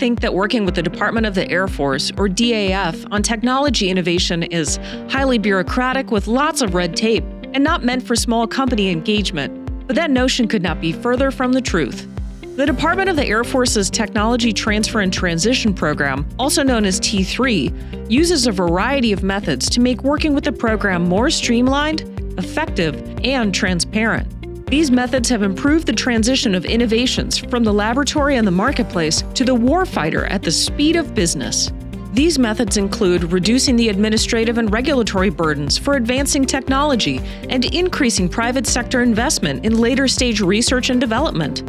think that working with the Department of the Air Force, or DAF, on technology innovation is highly bureaucratic with lots of red tape and not meant for small company engagement. But that notion could not be further from the truth. The Department of the Air Force's Technology Transfer and Transition Program, also known as T3, uses a variety of methods to make working with the program more streamlined, effective, and transparent. These methods have improved the transition of innovations from the laboratory and the marketplace to the warfighter at the speed of business. These methods include reducing the administrative and regulatory burdens for advancing technology and increasing private sector investment in later-stage research and development,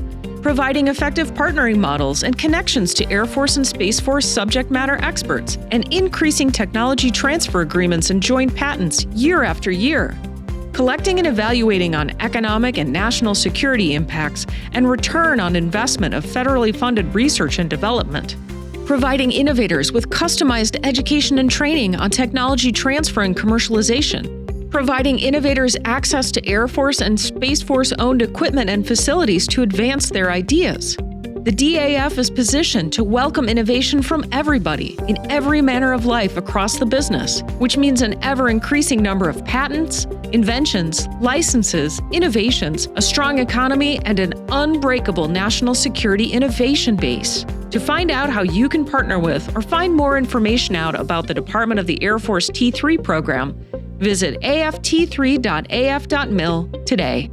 providing effective partnering models and connections to Air Force and Space Force subject matter experts, and increasing technology transfer agreements and joint patents year after year, collecting and evaluating on economic and national security impacts and return on investment of federally funded research and development, providing innovators with customized education and training on technology transfer and commercialization, providing innovators access to Air Force and Space Force-owned equipment and facilities to advance their ideas. The DAF is positioned to welcome innovation from everybody in every manner of life across the business, which means an ever-increasing number of patents, inventions, licenses, innovations, a strong economy, and an unbreakable national security innovation base. To find out how you can partner with or find more information out about the Department of the Air Force T3 program, visit aft3.af.mil today.